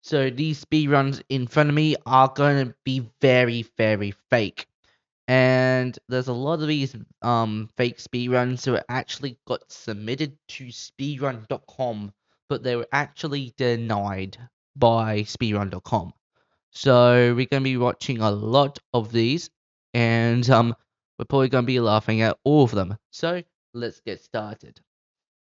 So these speedruns in front of me are going to be very, very fake. And there's a lot of these fake speedruns who actually got submitted to speedrun.com, but they were actually denied by speedrun.com. So we're going to be watching a lot of these, and we're probably going to be laughing at all of them. So let's get started.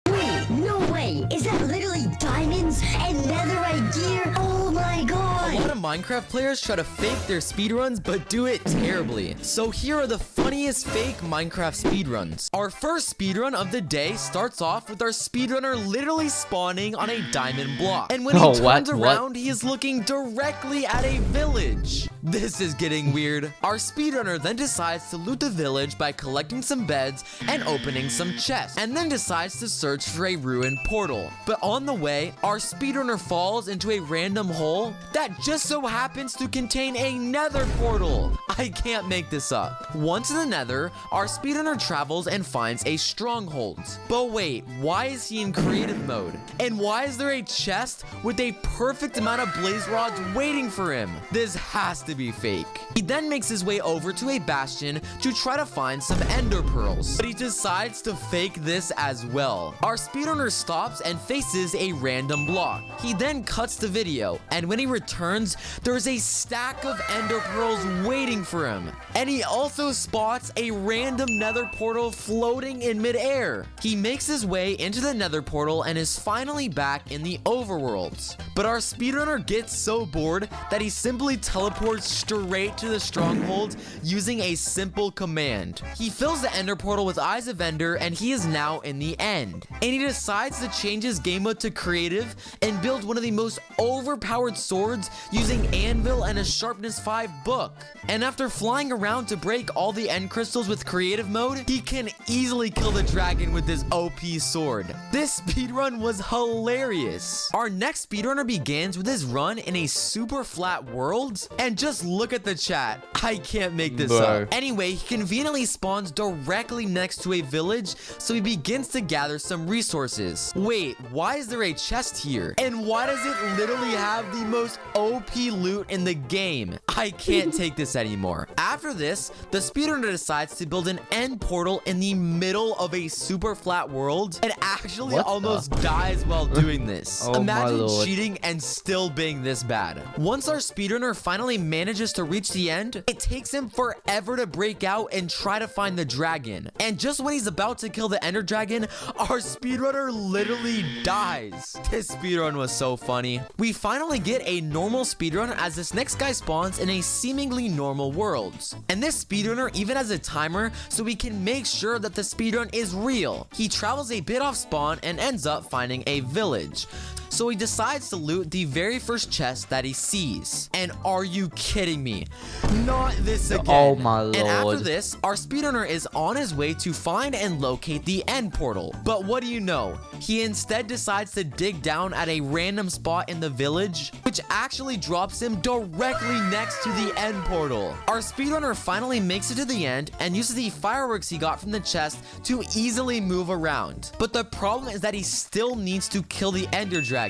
Wait, no way! Is that literally diamonds and netherite gear? Oh my god! A lot of Minecraft players try to fake their speedruns, but do it terribly. So here are the funniest fake Minecraft speedruns. Our first speedrun of the day starts off with our speedrunner literally spawning on a diamond block. And when he turns around, he is looking directly at a village. This is getting weird. Our speedrunner then decides to loot the village by collecting some beds and opening some chests, and then decides to search for a ruined portal. But on the way, our speedrunner falls into a random hole that just so happens to contain a nether portal. I can't make this up. Once in the nether, our speedrunner travels and finds a stronghold. But wait, why is he in creative mode? And why is there a chest with a perfect amount of blaze rods waiting for him? This has to be fake. He then makes his way over to a bastion to try to find some ender pearls, but he decides to fake this as well. Our speedrunner stops and faces a random block. He then cuts the video, and when he returns, there's a stack of ender pearls waiting for him. And he also spots a random nether portal floating in midair. He makes his way into the nether portal and is finally back in the overworld. But our speedrunner gets so bored that he simply teleports straight to the stronghold using a simple command. He fills the ender portal with eyes of ender, and he is now in the end. And he decides to change his game mode to creative and build one of the most overpowered swords using anvil and a sharpness 5 book. And after flying around to break all the end crystals with creative mode, he can easily kill the dragon with his OP sword. This speedrun was hilarious. Our next speedrunner begins with his run in a super flat world, and just look at the chat. I can't make this up. Anyway, he conveniently spawns directly next to a village, so he begins to gather some resources. Wait, why is there a chest here? And why does it literally have the most OP loot in the game? I can't take this anymore. After this, the speedrunner decides to build an end portal in the middle of a super flat world and actually almost dies while doing this. Imagine cheating and still being this bad. Once our speedrunner finally manages to reach the end, it takes him forever to break out and try to find the dragon. And just when he's about to kill the ender dragon, our speedrunner literally dies. This speedrun was so funny. We finally get a normal speedrun as this next guy spawns in a seemingly normal world. And this speedrunner even has a timer so we can make sure that the speedrun is real. He travels a bit off spawn and ends up finding a village. So he decides to loot the very first chest that he sees. And are you kidding me? Not this again. Oh my lord. And after this, our speedrunner is on his way to find and locate the end portal. But what do you know? He instead decides to dig down at a random spot in the village, which actually drops him directly next to the end portal. Our speedrunner finally makes it to the end and uses the fireworks he got from the chest to easily move around. But the problem is that he still needs to kill the ender dragon.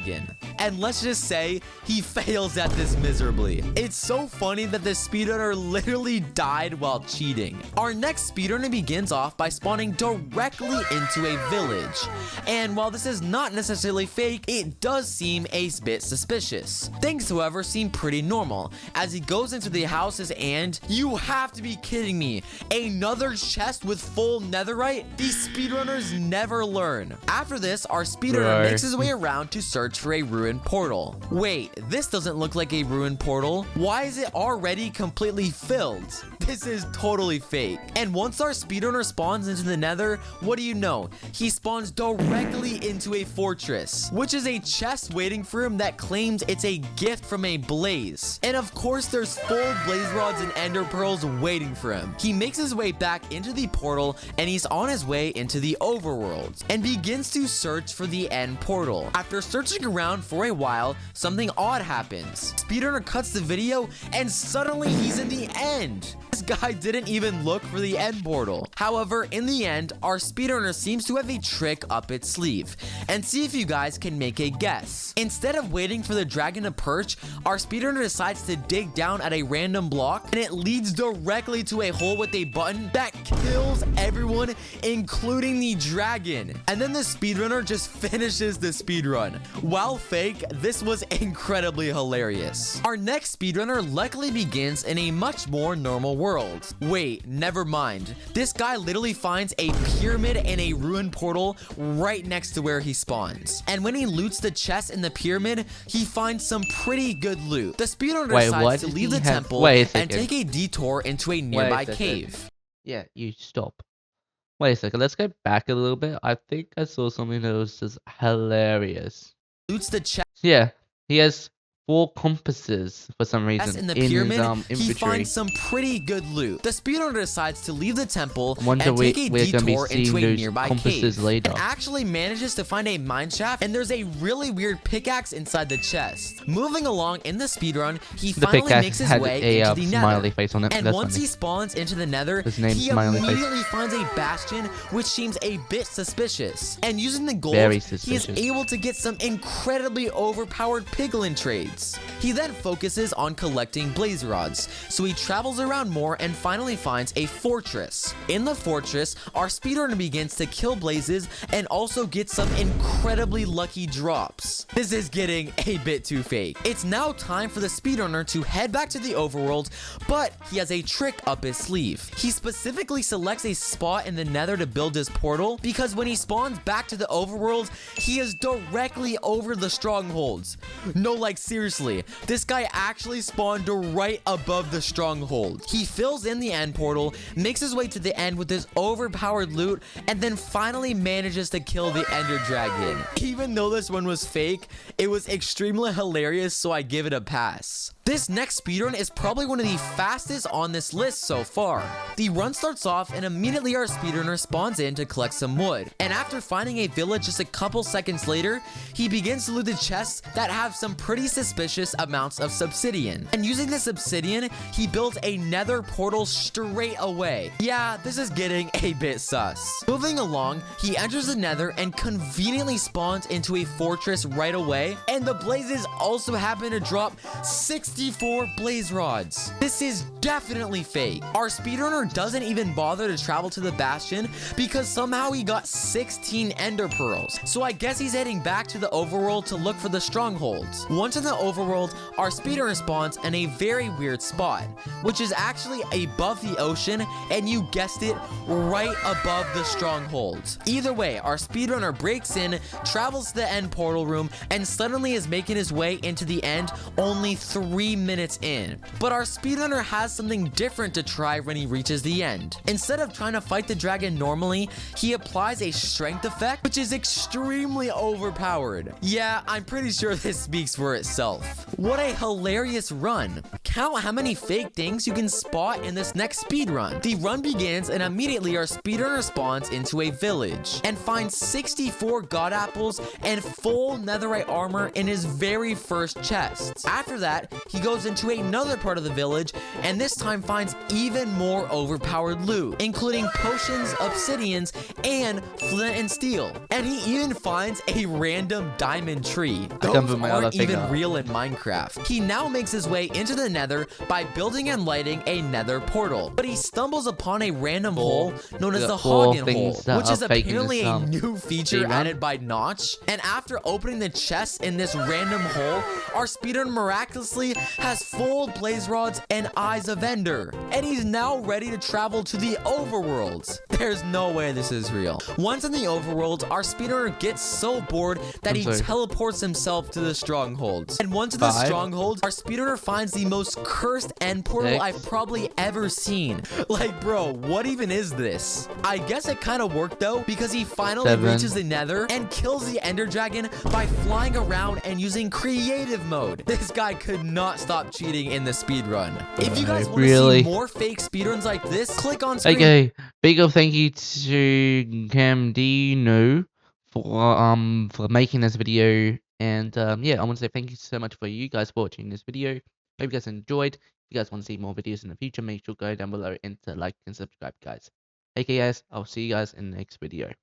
And let's just say he fails at this miserably. It's so funny that the speedrunner literally died while cheating. Our next speedrunner begins off by spawning directly into a village. And while this is not necessarily fake, it does seem a bit suspicious. Things, however, seem pretty normal as he goes into the houses and you have to be kidding me. Another chest with full netherite? These speedrunners never learn. After this, our speedrunner makes his way around to search for a ruined portal. Wait, this doesn't look like a ruined portal. Why is it already completely filled? This is totally fake. And once our speedrunner spawns into the nether, what do you know? He spawns directly into a fortress, which is a chest waiting for him that claims it's a gift from a blaze. And of course, there's full blaze rods and ender pearls waiting for him. He makes his way back into the portal and he's on his way into the overworld and begins to search for the end portal. After searching around for a while, something odd happens. Speedrunner cuts the video and suddenly he's in the end. This This guy didn't even look for the end portal. However, in the end, our speedrunner seems to have a trick up its sleeve. And see if you guys can make a guess. Instead of waiting for the dragon to perch, our speedrunner decides to dig down at a random block, and it leads directly to a hole with a button that kills everyone, including the dragon. And then the speedrunner just finishes the speedrun. While fake, this was incredibly hilarious. Our next speedrunner luckily begins in a much more normal world. Wait, never mind. This guy literally finds a pyramid and a ruined portal right next to where he spawns. And when he loots the chest in the pyramid, he finds some pretty good loot. The speedrunner decides to leave the temple and take a detour into a nearby cave. Yeah, you stop. Wait a second, let's go back a little bit. I think I saw something that was just hilarious. Loots the chest. Yeah, he has 4 compasses for some reason in the pyramid. His inventory. He finds some pretty good loot. The speedrunner decides to leave the temple and take a detour into a nearby cave. Later. And actually manages to find a mine shaft, and there's a really weird pickaxe inside the chest. Moving along in the speedrun, he finally makes his way into the nether. Face on it. And once he spawns into the nether, he immediately finds a bastion, which seems a bit suspicious. And using the gold, he is able to get some incredibly overpowered piglin trades. He then focuses on collecting blaze rods, so he travels around more and finally finds a fortress. In the fortress, our speedrunner begins to kill blazes and also gets some incredibly lucky drops. This is getting a bit too fake. It's now time for the speedrunner to head back to the overworld, but he has a trick up his sleeve. He specifically selects a spot in the nether to build his portal, because when he spawns back to the overworld, he is directly over the strongholds. No, like seriously, this guy actually spawned right above the stronghold. He fills in the end portal, makes his way to the end with his overpowered loot, and then finally manages to kill the ender dragon. Even though this one was fake, it was extremely hilarious, so I give it a pass. This next speedrun is probably one of the fastest on this list so far. The run starts off and immediately our speedrunner spawns in to collect some wood. And after finding a village just a couple seconds later, he begins to loot the chests that have some pretty suspicious amounts of obsidian. And using this obsidian, he builds a nether portal straight away. Yeah, this is getting a bit sus. Moving along, he enters the nether and conveniently spawns into a fortress right away. And the blazes also happen to drop 64 blaze rods. This is definitely fake. Our speedrunner doesn't even bother to travel to the bastion because somehow he got 16 ender pearls. So I guess he's heading back to the overworld to look for the strongholds. Once in the overworld, our speedrunner spawns in a very weird spot, which is actually above the ocean, and you guessed it, right above the strongholds. Either way, our speedrunner breaks in, travels to the end portal room, and suddenly is making his way into the end only 3 minutes in. But our speedrunner has something different to try when he reaches the end. Instead of trying to fight the dragon normally, he applies a strength effect, which is extremely overpowered. Yeah, I'm pretty sure this speaks for itself. What a hilarious run. Count how many fake things you can spot in this next speedrun. The run begins and immediately our speedrunner spawns into a village and finds 64 god apples and full netherite armor in his very first chest. After that, he goes into another part of the village and this time finds even more overpowered loot, including potions, obsidians, and flint and steel. And he even finds a random diamond tree. Those aren't even real in Minecraft. He now makes his way into the nether by building and lighting a nether portal. But he stumbles upon a random hole known as the Hagen hole, which is apparently a new feature added by Notch. And after opening the chest in this random hole, our speedrunner miraculously has full blaze rods and eyes of ender. And he's now ready to travel to the overworld. There's no way this is real. Once in the overworld, our speedrunner gets so bored that he teleports himself to the strongholds. And once in the stronghold, our speedrunner finds the most cursed end portal I've probably ever seen. Like, bro, what even is this? I guess it kind of worked though, because he finally reaches the nether and kills the ender dragon by flying around and using creative mode. This guy could not stop cheating in the speedrun. If you guys want to see more fake speedruns like this, click on screen. Okay, big up thank you to Camdino for making this video. And yeah, I want to say thank you so much for you guys watching this video. Hope you guys enjoyed. If you guys want to see more videos in the future, make sure to go down below and to like and subscribe, guys. Okay, guys, I'll see you guys in the next video.